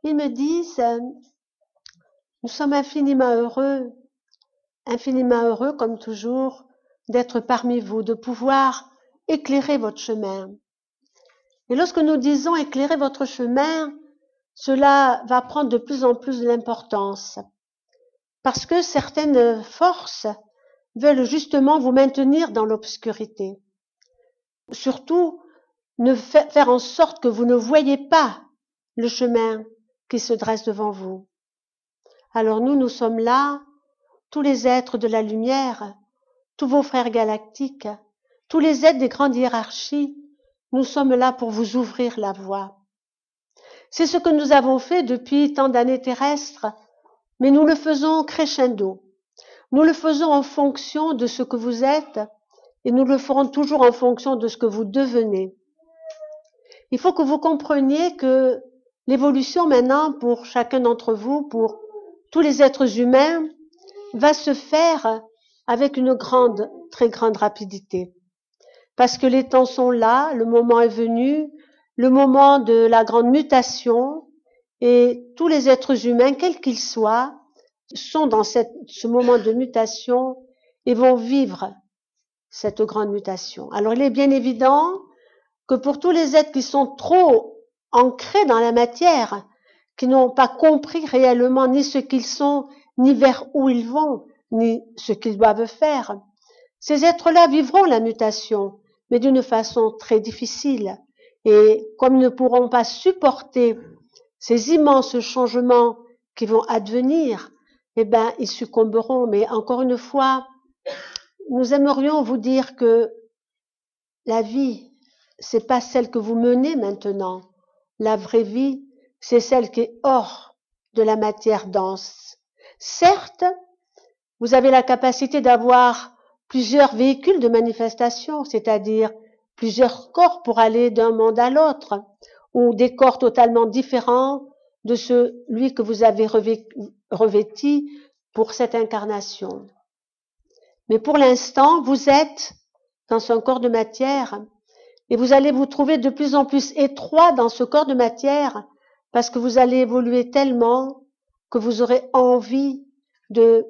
Ils me disent, nous sommes infiniment heureux comme toujours, d'être parmi vous, de pouvoir éclairer votre chemin. Et lorsque nous disons éclairer votre chemin, cela va prendre de plus en plus d'importance. Parce que certaines forces veulent justement vous maintenir dans l'obscurité. Surtout, faire en sorte que vous ne voyez pas le chemin qui se dresse devant vous. Alors nous sommes là, tous les êtres de la lumière, tous vos frères galactiques, tous les êtres des grandes hiérarchies, nous sommes là pour vous ouvrir la voie. C'est ce que nous avons fait depuis tant d'années terrestres, mais nous le faisons crescendo. Nous le faisons en fonction de ce que vous êtes et nous le ferons toujours en fonction de ce que vous devenez. Il faut que vous compreniez que l'évolution maintenant pour chacun d'entre vous, pour tous les êtres humains, va se faire avec une très grande rapidité. Parce que les temps sont là, le moment est venu, le moment de la grande mutation, et tous les êtres humains, quels qu'ils soient, sont dans ce moment de mutation et vont vivre cette grande mutation. Alors il est bien évident que pour tous les êtres qui sont trop ancrés dans la matière, qui n'ont pas compris réellement ni ce qu'ils sont, ni vers où ils vont, ni ce qu'ils doivent faire, ces êtres-là vivront la mutation, mais d'une façon très difficile. Et comme ils ne pourront pas supporter ces immenses changements qui vont advenir, eh ben, ils succomberont. Mais encore une fois, nous aimerions vous dire que la vie, c'est pas celle que vous menez maintenant. La vraie vie, c'est celle qui est hors de la matière dense. Certes, vous avez la capacité d'avoir plusieurs véhicules de manifestation, c'est-à-dire plusieurs corps pour aller d'un monde à l'autre, ou des corps totalement différents de celui que vous avez revêti pour cette incarnation. Mais pour l'instant, vous êtes dans un corps de matière et vous allez vous trouver de plus en plus étroit dans ce corps de matière parce que vous allez évoluer tellement que vous aurez envie de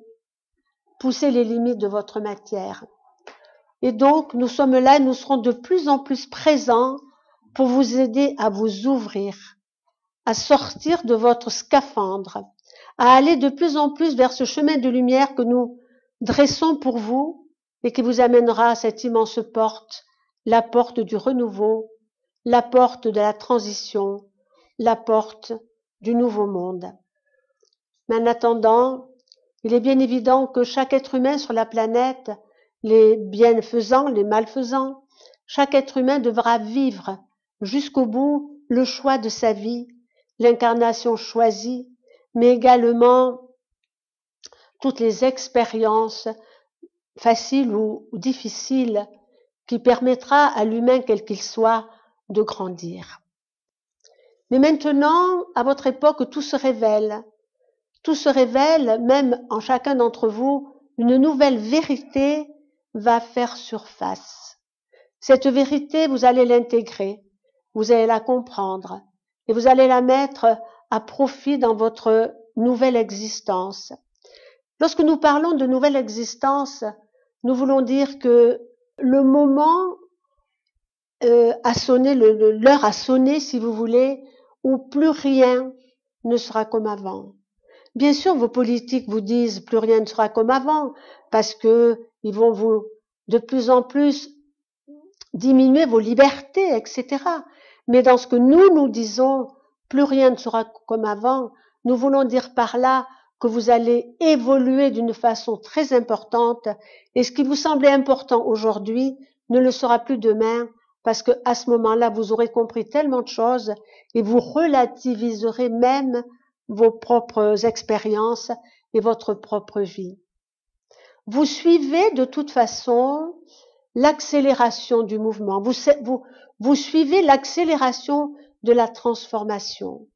pousser les limites de votre matière. Et donc, nous sommes là, nous serons de plus en plus présents pour vous aider à vous ouvrir, à sortir de votre scaphandre, à aller de plus en plus vers ce chemin de lumière que nous dressons pour vous et qui vous amènera à cette immense porte, la porte du renouveau, la porte de la transition, la porte du nouveau monde. Mais en attendant, il est bien évident que chaque être humain sur la planète, les bienfaisants, les malfaisants, chaque être humain devra vivre jusqu'au bout le choix de sa vie, l'incarnation choisie, mais également toutes les expériences faciles ou difficiles qui permettra à l'humain, quel qu'il soit, de grandir. Mais maintenant, à votre époque, tout se révèle. Tout se révèle, même en chacun d'entre vous, une nouvelle vérité va faire surface. Cette vérité, vous allez l'intégrer, vous allez la comprendre et vous allez la mettre à profit dans votre nouvelle existence. Lorsque nous parlons de nouvelle existence, nous voulons dire que le moment a sonné, l'heure a sonné, si vous voulez, où plus rien ne sera comme avant. Bien sûr, vos politiques vous disent plus rien ne sera comme avant, parce que ils vont vous de plus en plus diminuer vos libertés, etc. Mais dans ce que nous disons, plus rien ne sera comme avant, nous voulons dire par là que vous allez évoluer d'une façon très importante et ce qui vous semblait important aujourd'hui ne le sera plus demain parce que à ce moment-là, vous aurez compris tellement de choses et vous relativiserez même vos propres expériences et votre propre vie. Vous suivez de toute façon l'accélération du mouvement. Vous suivez l'accélération de la transformation.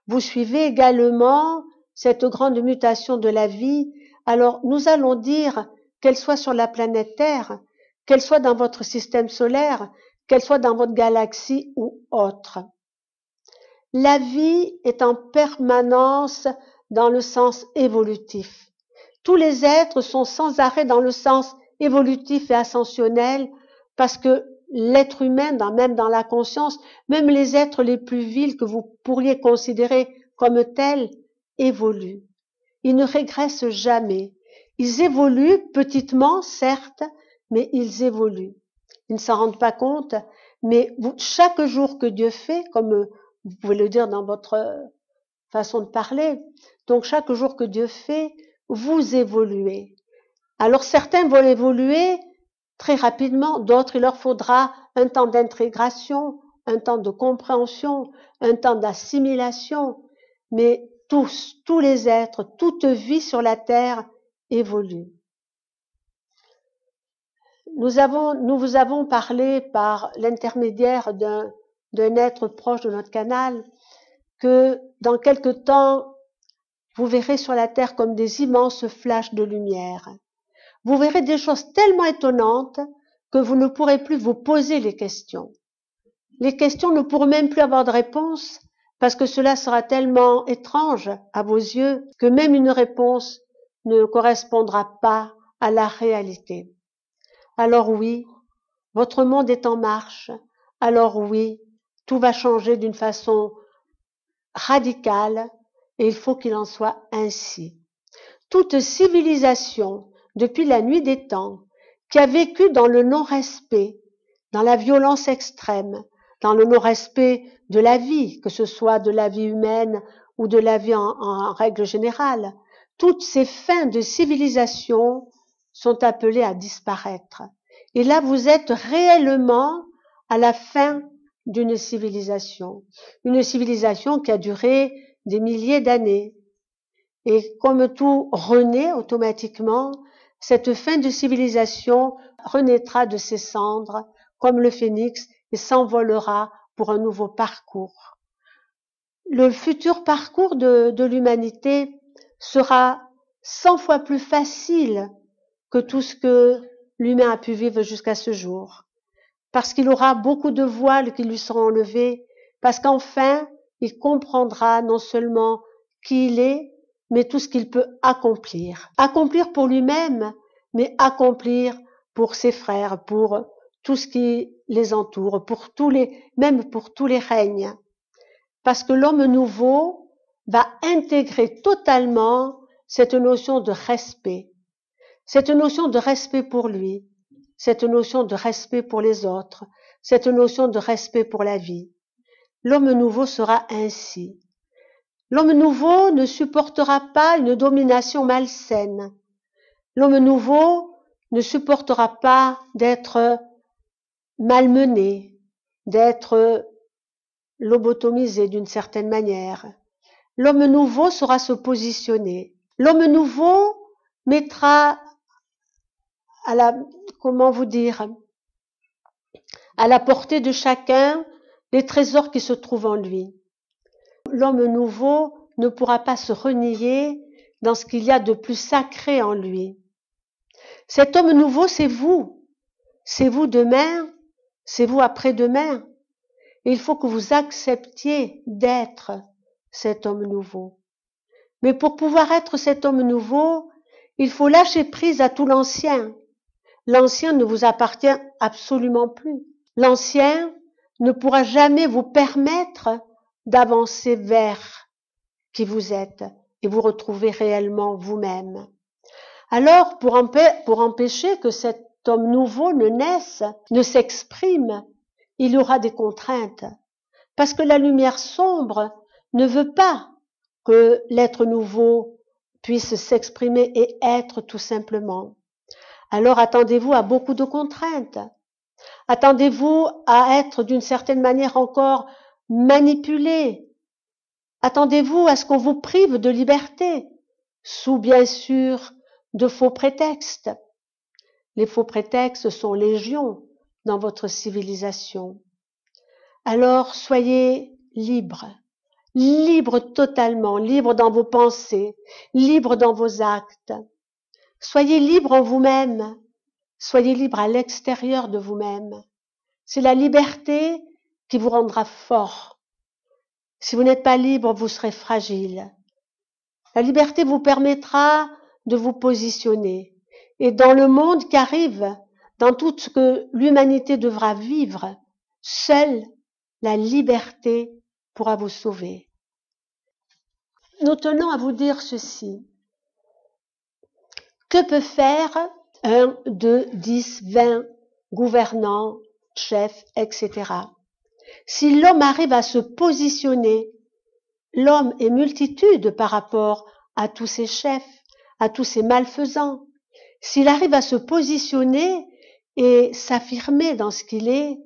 Vous suivez également cette grande mutation de la vie. Alors, nous allons dire qu'elle soit sur la planète Terre, qu'elle soit dans votre système solaire, qu'elle soit dans votre galaxie ou autre. La vie est en permanence dans le sens évolutif. Tous les êtres sont sans arrêt dans le sens évolutif et ascensionnel parce que l'être humain, même dans la conscience, même les êtres les plus vils que vous pourriez considérer comme tels, évoluent. Ils ne régressent jamais. Ils évoluent petitement, certes, mais ils évoluent. Ils ne s'en rendent pas compte, mais chaque jour que Dieu fait, comme vous pouvez le dire dans votre façon de parler, donc chaque jour que Dieu fait, vous évoluez. Alors certains vont évoluer très rapidement, d'autres il leur faudra un temps d'intégration, un temps de compréhension, un temps d'assimilation, mais tous les êtres, toute vie sur la terre évolue. Nous vous avons parlé par l'intermédiaire d'un être proche de notre canal que dans quelque temps, vous verrez sur la terre comme des immenses flashs de lumière. Vous verrez des choses tellement étonnantes que vous ne pourrez plus vous poser les questions. Les questions ne pourront même plus avoir de réponse parce que cela sera tellement étrange à vos yeux que même une réponse ne correspondra pas à la réalité. Alors oui, votre monde est en marche. Alors oui, tout va changer d'une façon radicale et il faut qu'il en soit ainsi. Toute civilisation, depuis la nuit des temps, qui a vécu dans le non-respect, dans la violence extrême, dans le non-respect de la vie, que ce soit de la vie humaine ou de la vie en règle générale, toutes ces fins de civilisation sont appelées à disparaître. Et là, vous êtes réellement à la fin d'une civilisation. Une civilisation qui a duré des milliers d'années. Et comme tout renaît automatiquement, cette fin de civilisation renaîtra de ses cendres comme le phénix et s'envolera pour un nouveau parcours. Le futur parcours de l'humanité sera 100 fois plus facile que tout ce que l'humain a pu vivre jusqu'à ce jour, parce qu'il aura beaucoup de voiles qui lui seront enlevés, parce qu'enfin, il comprendra non seulement qui il est, mais tout ce qu'il peut accomplir. Accomplir pour lui-même, mais accomplir pour ses frères, pour tout ce qui les entoure, même pour tous les règnes. Parce que l'homme nouveau va intégrer totalement cette notion de respect. Cette notion de respect pour lui, cette notion de respect pour les autres, cette notion de respect pour la vie. L'homme nouveau sera ainsi. L'homme nouveau ne supportera pas une domination malsaine. L'homme nouveau ne supportera pas d'être malmené, d'être lobotomisé d'une certaine manière. L'homme nouveau saura se positionner. L'homme nouveau mettra à la portée de chacun les trésors qui se trouvent en lui. L'homme nouveau ne pourra pas se renier dans ce qu'il y a de plus sacré en lui. Cet homme nouveau, c'est vous. C'est vous demain, c'est vous après-demain. Et il faut que vous acceptiez d'être cet homme nouveau. Mais pour pouvoir être cet homme nouveau, il faut lâcher prise à tout l'ancien. L'ancien ne vous appartient absolument plus. L'ancien ne pourra jamais vous permettre d'avancer vers qui vous êtes et vous retrouver réellement vous-même. Alors, pour empêcher que cet homme nouveau ne naisse, ne s'exprime, il y aura des contraintes. Parce que la lumière sombre ne veut pas que l'être nouveau puisse s'exprimer et être tout simplement. Alors attendez-vous à beaucoup de contraintes. Attendez-vous à être d'une certaine manière encore manipulé. Attendez-vous à ce qu'on vous prive de liberté, sous bien sûr de faux prétextes. Les faux prétextes sont légion dans votre civilisation. Alors soyez libres, libres totalement, libres dans vos pensées, libres dans vos actes. Soyez libres en vous-même, soyez libres à l'extérieur de vous-même. C'est la liberté qui vous rendra fort. Si vous n'êtes pas libre, vous serez fragile. La liberté vous permettra de vous positionner. Et dans le monde qui arrive, dans tout ce que l'humanité devra vivre, seule la liberté pourra vous sauver. Nous tenons à vous dire ceci. Que peut faire 1, 2, 10, 20 gouvernants, chefs, etc. Si l'homme arrive à se positionner, l'homme est multitude par rapport à tous ces chefs, à tous ces malfaisants. S'il arrive à se positionner et s'affirmer dans ce qu'il est,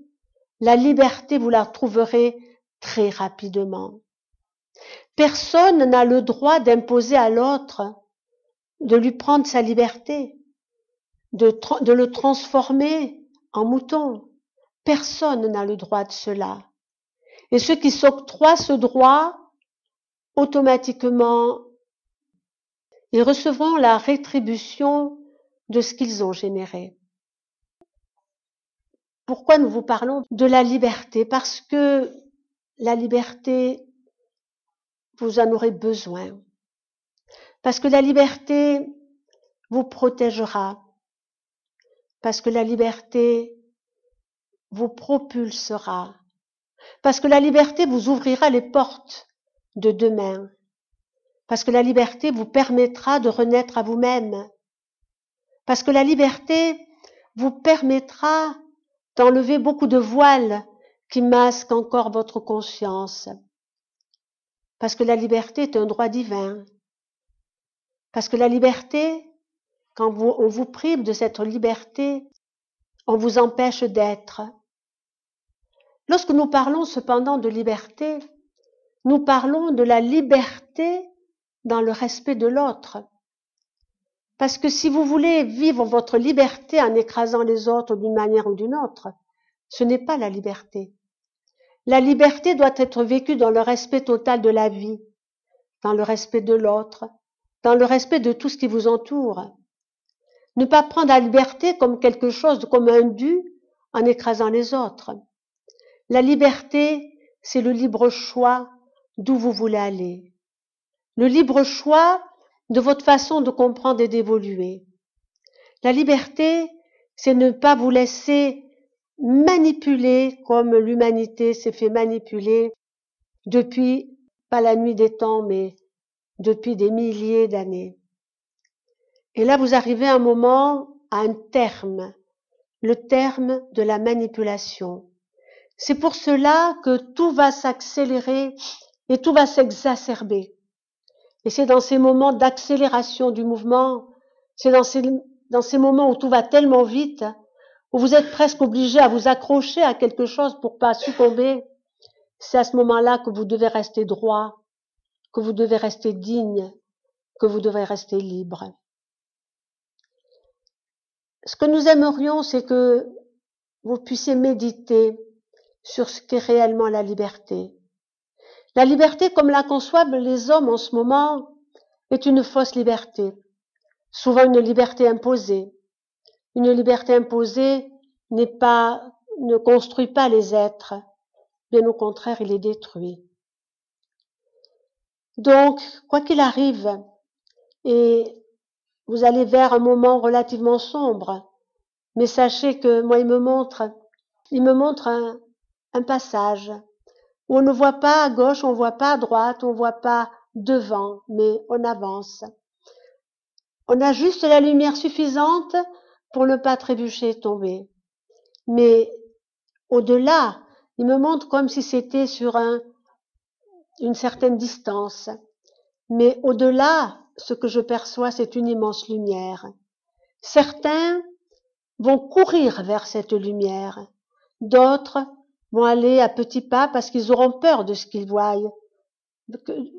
la liberté, vous la trouverez très rapidement. Personne n'a le droit d'imposer à l'autre, de lui prendre sa liberté, de le transformer en mouton. Personne n'a le droit de cela. Et ceux qui s'octroient ce droit, automatiquement, ils recevront la rétribution de ce qu'ils ont généré. Pourquoi nous vous parlons de la liberté? Parce que la liberté, vous en aurez besoin. Parce que la liberté vous protégera. Parce que la liberté vous propulsera. Parce que la liberté vous ouvrira les portes de demain. Parce que la liberté vous permettra de renaître à vous-même. Parce que la liberté vous permettra d'enlever beaucoup de voiles qui masquent encore votre conscience. Parce que la liberté est un droit divin. Parce que la liberté, quand on vous prive de cette liberté, on vous empêche d'être. Lorsque nous parlons cependant de liberté, nous parlons de la liberté dans le respect de l'autre. Parce que si vous voulez vivre votre liberté en écrasant les autres d'une manière ou d'une autre, ce n'est pas la liberté. La liberté doit être vécue dans le respect total de la vie, dans le respect de l'autre, dans le respect de tout ce qui vous entoure. Ne pas prendre la liberté comme quelque chose, comme un dû, en écrasant les autres. La liberté, c'est le libre choix d'où vous voulez aller. Le libre choix de votre façon de comprendre et d'évoluer. La liberté, c'est ne pas vous laisser manipuler comme l'humanité s'est fait manipuler depuis, pas la nuit des temps, mais depuis des milliers d'années. Et là, vous arrivez à un moment, à un terme, le terme de la manipulation. C'est pour cela que tout va s'accélérer et tout va s'exacerber. Et c'est dans ces moments d'accélération du mouvement, c'est dans ces moments où tout va tellement vite, où vous êtes presque obligé à vous accrocher à quelque chose pour pas succomber. C'est à ce moment-là que vous devez rester droit, que vous devez rester digne, que vous devez rester libre. Ce que nous aimerions, c'est que vous puissiez méditer sur ce qu'est réellement la liberté. La liberté, comme la conçoivent les hommes en ce moment, est une fausse liberté, souvent une liberté imposée. Une liberté imposée ne construit pas les êtres, bien au contraire, il les détruit. Donc, quoi qu'il arrive, et vous allez vers un moment relativement sombre, mais sachez que moi, il me montre un passage où on ne voit pas à gauche, on ne voit pas à droite, on ne voit pas devant, mais on avance. On a juste la lumière suffisante pour ne pas trébucher et tomber. Mais au-delà, il me montre comme si c'était sur une certaine distance. Mais au-delà, ce que je perçois, c'est une immense lumière. Certains vont courir vers cette lumière. D'autres vont aller à petits pas parce qu'ils auront peur de ce qu'ils voient.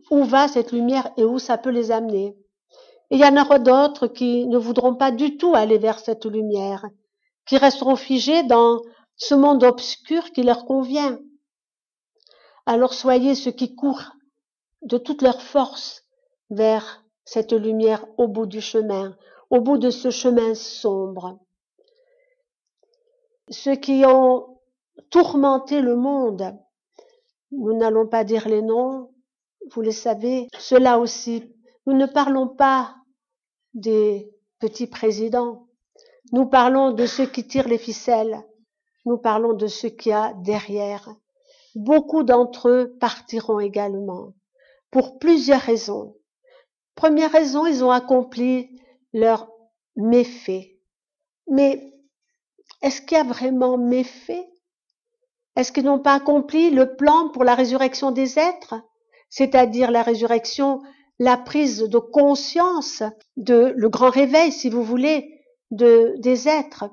Où va cette lumière et où ça peut les amener. Et il y en aura d'autres qui ne voudront pas du tout aller vers cette lumière, qui resteront figés dans ce monde obscur qui leur convient. Alors soyez ceux qui courent de toute leur force vers cette lumière au bout du chemin, au bout de ce chemin sombre. Ceux qui ont tourmenté le monde Nous n'allons pas dire les noms, vous le savez, cela aussi. Nous ne parlons pas des petits présidents. Nous parlons de ceux qui tirent les ficelles. Nous parlons de ceux qu'il y a derrière. Beaucoup d'entre eux partiront également, pour plusieurs raisons. Première raison, ils ont accompli leur méfait. Mais est-ce qu'il y a vraiment méfait? Est-ce qu'ils n'ont pas accompli le plan pour la résurrection des êtres? C'est-à-dire la résurrection, la prise de conscience, le grand réveil, si vous voulez, des êtres.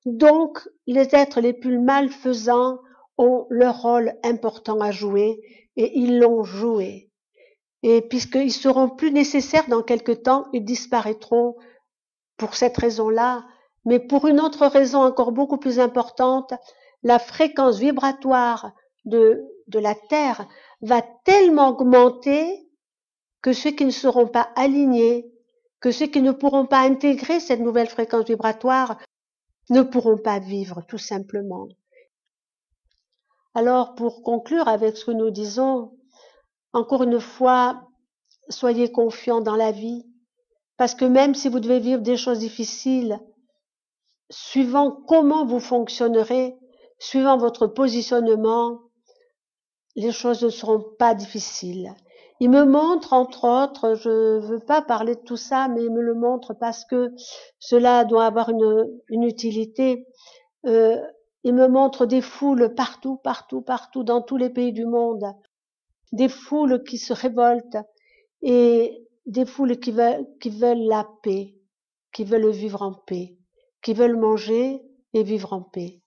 Donc, les êtres les plus malfaisants ont leur rôle important à jouer et ils l'ont joué. Et puisqu'ils seront plus nécessaires dans quelque temps, ils disparaîtront pour cette raison-là. Mais pour une autre raison encore beaucoup plus importante, la fréquence vibratoire de la Terre va tellement augmenter que ceux qui ne seront pas alignés, que ceux qui ne pourront pas intégrer cette nouvelle fréquence vibratoire ne pourront pas vivre, tout simplement. Alors, pour conclure avec ce que nous disons, encore une fois, soyez confiants dans la vie, parce que même si vous devez vivre des choses difficiles, suivant comment vous fonctionnerez, suivant votre positionnement, les choses ne seront pas difficiles. Il me montre, entre autres, je ne veux pas parler de tout ça, mais il me le montre parce que cela doit avoir une utilité. Il me montre des foules partout, partout, partout, dans tous les pays du monde, des foules qui se révoltent et des foules qui veulent la paix, qui veulent vivre en paix, qui veulent manger et vivre en paix.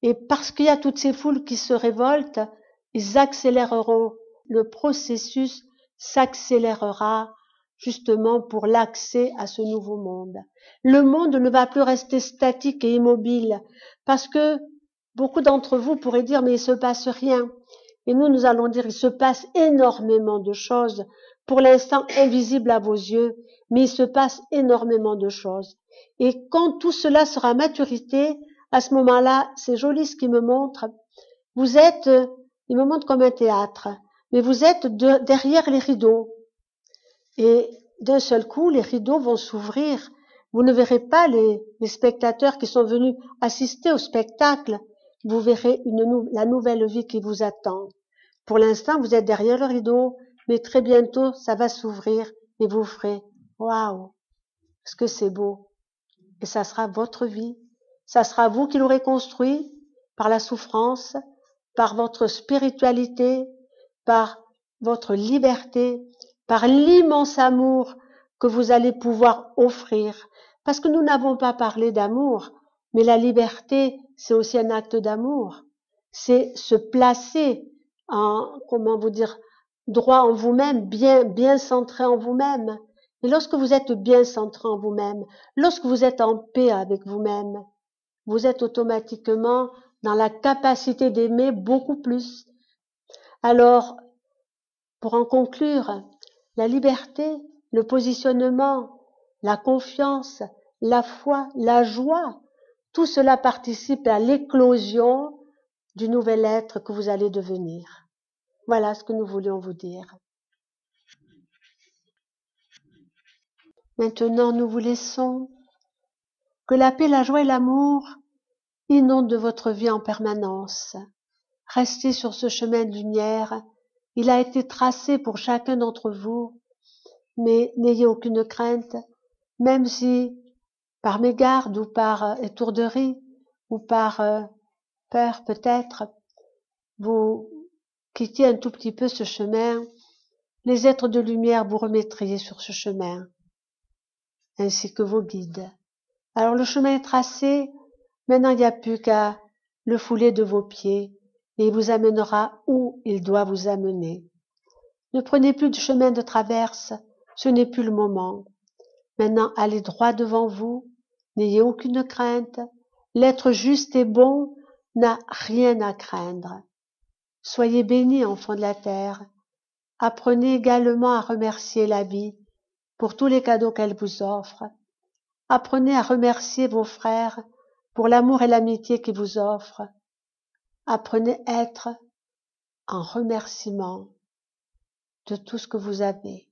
Et parce qu'il y a toutes ces foules qui se révoltent, ils accéléreront, le processus s'accélérera justement pour l'accès à ce nouveau monde. Le monde ne va plus rester statique et immobile parce que beaucoup d'entre vous pourraient dire mais il se passe rien. Et nous allons dire il se passe énormément de choses, pour l'instant invisibles à vos yeux, mais il se passe énormément de choses. Et quand tout cela sera à maturité, à ce moment-là, c'est joli ce qu'il me montre. Vous êtes, il me montre comme un théâtre, mais vous êtes derrière les rideaux. Et d'un seul coup, les rideaux vont s'ouvrir. Vous ne verrez pas les spectateurs qui sont venus assister au spectacle. Vous verrez la nouvelle vie qui vous attend. Pour l'instant, vous êtes derrière le rideau, mais très bientôt, ça va s'ouvrir et vous ferez « Waouh, est-ce que c'est beau !» Et ça sera votre vie. Ça sera vous qui l'aurez construit par la souffrance, par votre spiritualité, par votre liberté, par l'immense amour que vous allez pouvoir offrir. Parce que nous n'avons pas parlé d'amour, mais la liberté, c'est aussi un acte d'amour. C'est se placer en, comment vous dire, droit en vous-même, bien centré en vous-même. Et lorsque vous êtes bien centré en vous-même, lorsque vous êtes en paix avec vous-même, vous êtes automatiquement dans la capacité d'aimer beaucoup plus. Alors, pour en conclure, la liberté, le positionnement, la confiance, la foi, la joie, tout cela participe à l'éclosion du nouvel être que vous allez devenir. Voilà ce que nous voulions vous dire. Maintenant, nous vous laissons. Que la paix, la joie et l'amour inondent de votre vie en permanence. Restez sur ce chemin de lumière. Il a été tracé pour chacun d'entre vous, mais n'ayez aucune crainte, même si par mégarde ou par étourderie ou par peur peut-être, vous quittiez un tout petit peu ce chemin, les êtres de lumière vous remettriez sur ce chemin, ainsi que vos guides. Alors le chemin est tracé, maintenant il n'y a plus qu'à le fouler de vos pieds et il vous amènera où il doit vous amener. Ne prenez plus de chemin de traverse, ce n'est plus le moment. Maintenant allez droit devant vous, n'ayez aucune crainte, l'être juste et bon n'a rien à craindre. Soyez bénis, enfants de la terre. Apprenez également à remercier la vie pour tous les cadeaux qu'elle vous offre. Apprenez à remercier vos frères pour l'amour et l'amitié qu'ils vous offrent. Apprenez à être en remerciement de tout ce que vous avez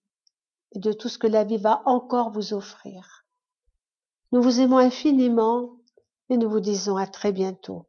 et de tout ce que la vie va encore vous offrir. Nous vous aimons infiniment et nous vous disons à très bientôt.